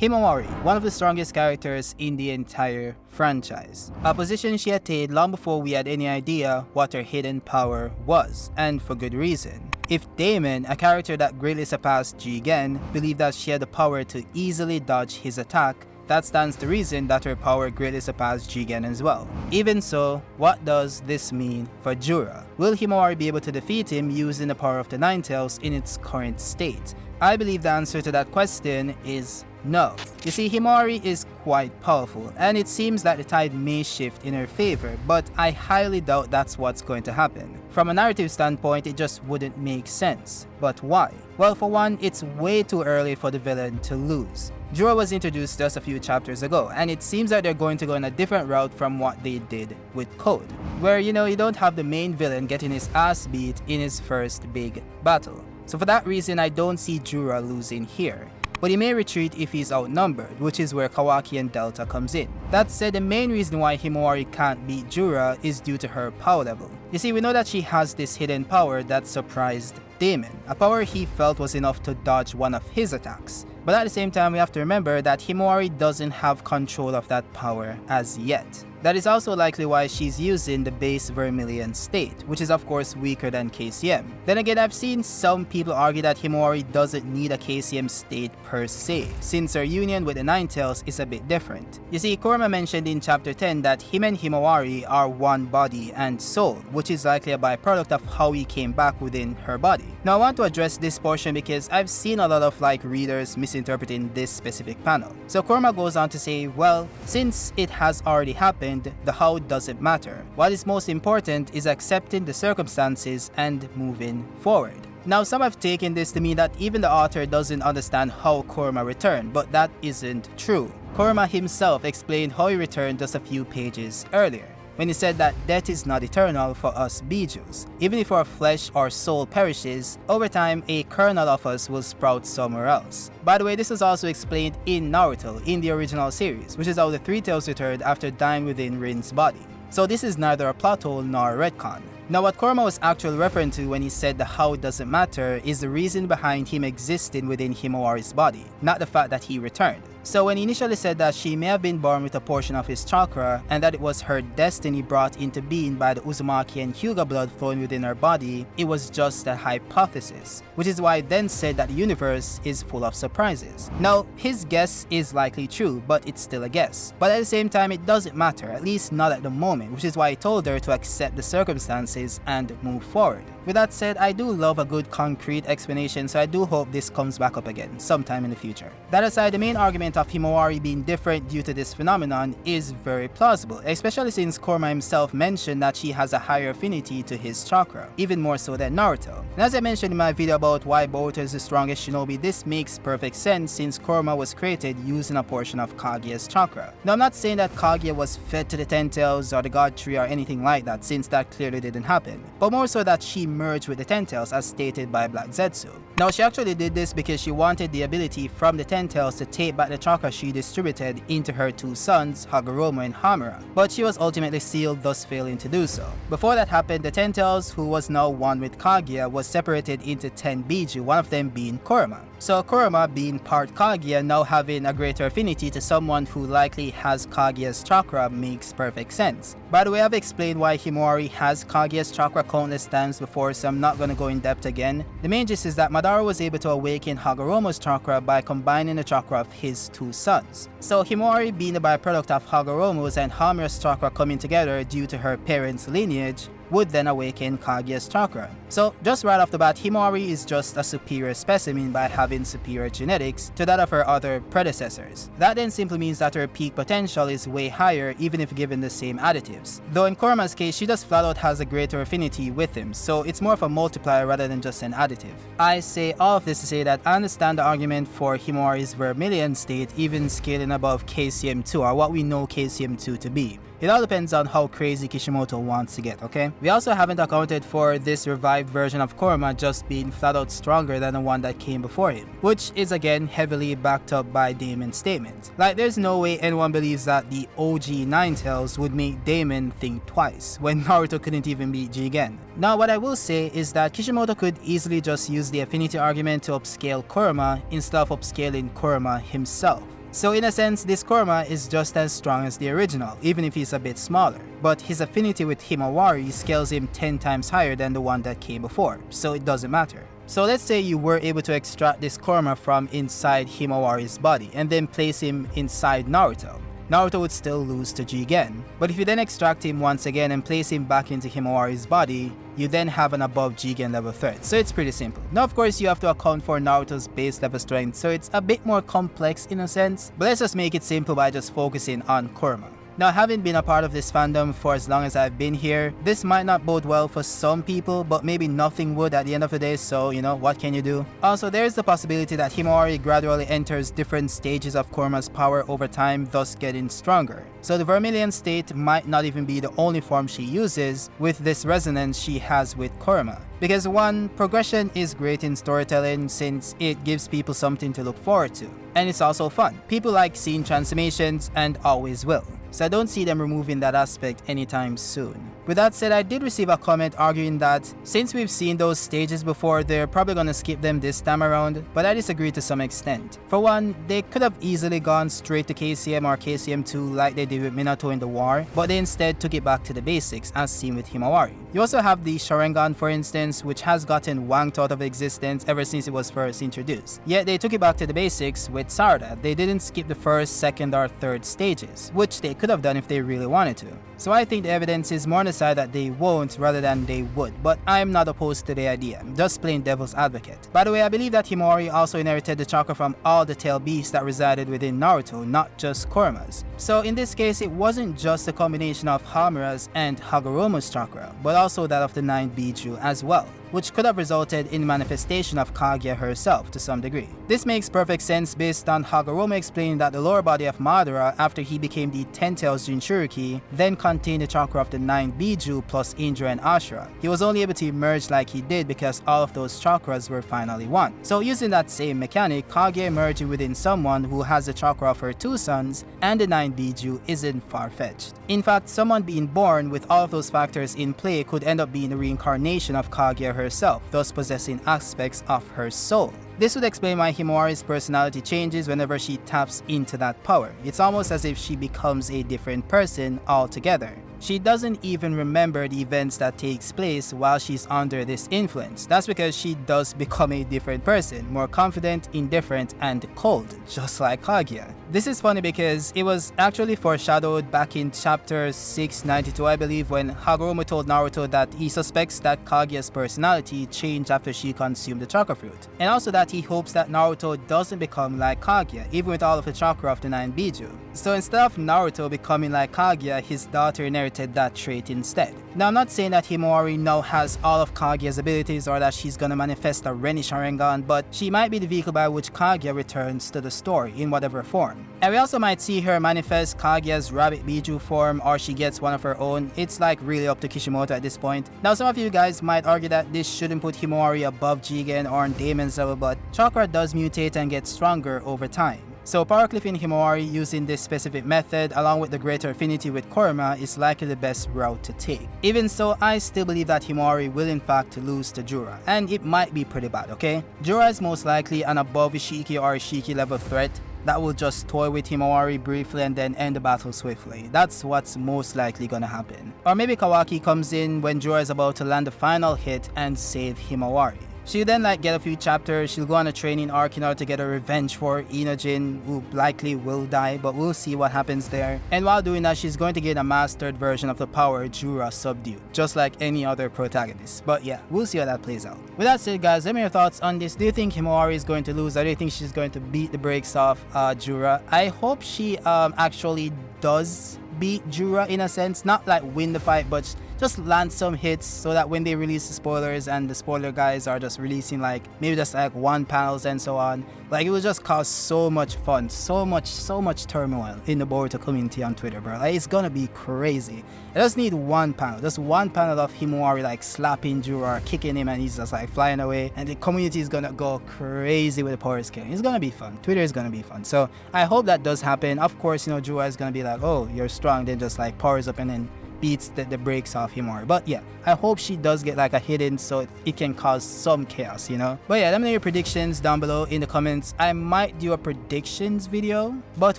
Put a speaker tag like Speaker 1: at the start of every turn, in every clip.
Speaker 1: Himawari, one of the strongest characters in the entire franchise. A position she attained long before we had any idea what her hidden power was, and for good reason. If Daemon, a character that greatly surpassed Jigen, believed that she had the power to easily dodge his attack, that stands to reason that her power greatly surpassed Jigen as well. Even so, what does this mean for Jura? Will Himawari be able to defeat him using the power of the Nine Tails in its current state? I believe the answer to that question is no. You see, Himawari is quite powerful, and it seems that the tide may shift in her favor, but I highly doubt that's what's going to happen. From a narrative standpoint, it just wouldn't make sense. But why? Well, for one, it's way too early for the villain to lose. Jura was introduced just a few chapters ago, and it seems that they're going to go in a different route from what they did with Code, where you don't have the main villain getting his ass beat in his first big battle. So for that reason, I don't see Jura losing here. But he may retreat if he's outnumbered, which is where Kawaki and Delta comes in. That said, the main reason why Himawari can't beat Jura is due to her power level. You see, we know that she has this hidden power that surprised Daemon, a power he felt was enough to dodge one of his attacks. But at the same time, we have to remember that Himawari doesn't have control of that power as yet. That is also likely why she's using the base Vermilion state, which is of course weaker than KCM. Then again, I've seen some people argue that Himawari doesn't need a KCM state per se, since her union with the Nine Tails is a bit different. You see, Kurama mentioned in chapter 10 that him and Himawari are one body and soul, which is likely a byproduct of how he came back within her body. Now I want to address this portion because I've seen a lot of readers misinterpreting this specific panel. So Kurama goes on to say, well, since it has already happened, the how doesn't matter. What is most important is accepting the circumstances and moving forward. Now, some have taken this to mean that even the author doesn't understand how Kurama returned, but that isn't true. Kurama himself explained how he returned just a few pages earlier, when he said that death is not eternal for us Bijus. Even if our flesh or soul perishes, over time a kernel of us will sprout somewhere else. By the way, this was also explained in Naruto in the original series, which is how the Three Tails returned after dying within Rin's body. So this is neither a plot hole nor a retcon. Now what Kurama was actually referring to when he said the how doesn't matter is the reason behind him existing within Himawari's body, not the fact that he returned. So when he initially said that she may have been born with a portion of his chakra and that it was her destiny brought into being by the Uzumaki and Hyuga blood flowing within her body, it was just a hypothesis, which is why he then said that the universe is full of surprises. Now, his guess is likely true, but it's still a guess. But at the same time, it doesn't matter, at least not at the moment, which is why he told her to accept the circumstances and move forward. With that said, I do love a good concrete explanation, so I do hope this comes back up again sometime in the future. That aside, the main argument of Himawari being different due to this phenomenon is very plausible, especially since Kurama himself mentioned that she has a higher affinity to his chakra, even more so than Naruto. And as I mentioned in my video about why Boruto is the strongest shinobi, this makes perfect sense since Kurama was created using a portion of Kaguya's chakra. Now I'm not saying that Kaguya was fed to the Ten Tails or the God Tree or anything like that, since that clearly didn't happen, but more so that she merged with the Ten Tails as stated by Black Zetsu. Now she actually did this because she wanted the ability from the Ten Tails to take back the chakra she distributed into her two sons, Hagoromo and Hamura, but she was ultimately sealed, thus failing to do so. Before that happened, the Ten Tails, who was now one with Kaguya, was separated into 10 Biju, one of them being Kurama. So Kurama, being part Kaguya, now having a greater affinity to someone who likely has Kaguya's chakra makes perfect sense. By the way, I've explained why Himawari has Kaguya's chakra countless times before, so I'm not gonna go in depth again. The main gist is that Madara was able to awaken Hagoromo's chakra by combining the chakra of his two sons. So Himawari, being the byproduct of Hagoromo's and Hamura's chakra coming together due to her parents' lineage, would then awaken Kaguya's chakra. So just right off the bat, Himawari is just a superior specimen by having superior genetics to that of her other predecessors. That then simply means that her peak potential is way higher even if given the same additives. Though in Kurama's case, she just flat out has a greater affinity with him, so it's more of a multiplier rather than just an additive. I say all of this to say that I understand the argument for Himawari's Vermilion state even scaling above KCM2, or what we know KCM2 to be. It all depends on how crazy Kishimoto wants to get, okay? We also haven't accounted for this revived version of Kurama just being flat out stronger than the one that came before him, which is again heavily backed up by Daemon's statement. There's no way anyone believes that the OG Nine Tails would make Daemon think twice, when Naruto couldn't even beat Jigen. Now what I will say is that Kishimoto could easily just use the affinity argument to upscale Kurama instead of upscaling Kurama himself. So in a sense, this Kurama is just as strong as the original, even if he's a bit smaller. But his affinity with Himawari scales him 10 times higher than the one that came before, so it doesn't matter. So let's say you were able to extract this Kurama from inside Himawari's body and then place him inside Naruto. Naruto would still lose to Jigen, but if you then extract him once again and place him back into Himawari's body, you then have an above Jigen level threat, so it's pretty simple. Now of course you have to account for Naruto's base level strength, so it's a bit more complex in a sense, but let's just make it simple by just focusing on Kurama. Now, having been a part of this fandom for as long as I've been here, this might not bode well for some people, but maybe nothing would at the end of the day, so you know, what can you do? Also, there is the possibility that Himawari gradually enters different stages of Kurama's power over time, thus getting stronger. So the Vermilion state might not even be the only form she uses with this resonance she has with Kurama. Because one, progression is great in storytelling since it gives people something to look forward to. And it's also fun. People like seeing transformations and always will. So I don't see them removing that aspect anytime soon. With that said, I did receive a comment arguing that since we've seen those stages before, they're probably gonna skip them this time around, but I disagree to some extent. For one, they could have easily gone straight to KCM or KCM2 like they did with Minato in the war, but they instead took it back to the basics as seen with Himawari. You also have the Sharingan, for instance, which has gotten wanked out of existence ever since it was first introduced. Yet they took it back to the basics with Sarada. They didn't skip the first, second or third stages, which they could have done if they really wanted to. So I think the evidence is more on the side that they won't rather than they would, but I'm not opposed to the idea, just plain devil's advocate. By the way, I believe that Himawari also inherited the chakra from all the tail beasts that resided within Naruto, not just Kurama's. So in this case, it wasn't just a combination of Hamura's and Hagoromo's chakra, but also that of the 9 Biju as well, which could have resulted in manifestation of Kaguya herself to some degree. This makes perfect sense based on Hagoromo explaining that the lower body of Madara after he became the 10 Tails Jinchuriki then contained the chakra of the 9 Biju plus Indra and Ashura. He was only able to emerge like he did because all of those chakras were finally one. So using that same mechanic, Kaguya emerging within someone who has the chakra of her 2 sons and the 9 Biju isn't far-fetched. In fact, someone being born with all of those factors in play could end up being a reincarnation of Kaguya herself, thus possessing aspects of her soul. This would explain why Himawari's personality changes whenever she taps into that power. It's almost as if she becomes a different person altogether. She doesn't even remember the events that takes place while she's under this influence. That's because she does become a different person, more confident, indifferent, and cold, just like Kaguya. This is funny because it was actually foreshadowed back in chapter 692, I believe, when Hagoromo told Naruto that he suspects that Kaguya's personality changed after she consumed the chakra fruit, and also that he hopes that Naruto doesn't become like Kaguya, even with all of the chakra of the 9 Biju. So instead of Naruto becoming like Kaguya, his daughter inherited that trait instead. Now I'm not saying that Himawari now has all of Kaguya's abilities or that she's gonna manifest a Renni Sharingan, but she might be the vehicle by which Kaguya returns to the story in whatever form. And we also might see her manifest Kaguya's Rabbit Biju form, or she gets one of her own. It's like really up to Kishimoto at this point. Now some of you guys might argue that this shouldn't put Himawari above Jigen or on Daemon's level, but chakra does mutate and get stronger over time. So power cliffing Himawari using this specific method along with the greater affinity with Kurama is likely the best route to take. Even so, I still believe that Himawari will in fact lose to Jura, and it might be pretty bad, okay? Jura is most likely an above Ishiki or Ishiki level threat that will just toy with Himawari briefly and then end the battle swiftly. That's what's most likely gonna happen. Or maybe Kawaki comes in when Jura is about to land the final hit and save Himawari. She'll then get a few chapters, she'll go on a training arc in order to get a revenge for Inojin, who likely will die, but we'll see what happens there. And while doing that, she's going to get a mastered version of the power Jura subdued, just like any other protagonist. But yeah, we'll see how that plays out. With that said guys, let me know your thoughts on this. Do you think Himawari is going to lose, or do you think she's going to beat the brakes off Jura? I hope she actually does beat Jura in a sense, not win the fight, but just land some hits so that when they release the spoilers and the spoiler guys are just releasing maybe just one panels and so on, it will just cause so much fun, so much turmoil in the Boruto community on Twitter, bro. It's gonna be crazy. I just need one panel, just one panel of Himawari slapping Jura or kicking him and he's just flying away, and the community is gonna go crazy with the power scaling. It's gonna be fun. Twitter is gonna be fun. So I hope that does happen. Of course, Jura is gonna be oh, you're strong, then just powers up and then beats the brakes off Himawari. But yeah, I hope she does get like a hidden so it can cause some chaos, you know? But yeah, let me know your predictions down below in the comments. I might do a predictions video, but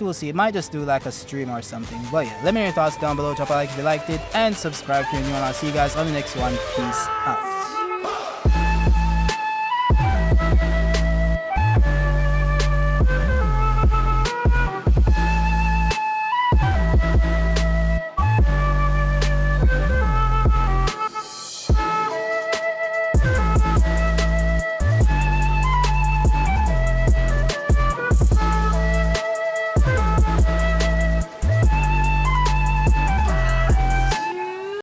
Speaker 1: we'll see. It might just do like a stream or something. But yeah, let me know your thoughts down below. Drop a like if you liked it and subscribe if you're new, and I'll see you guys on the next one. Peace out.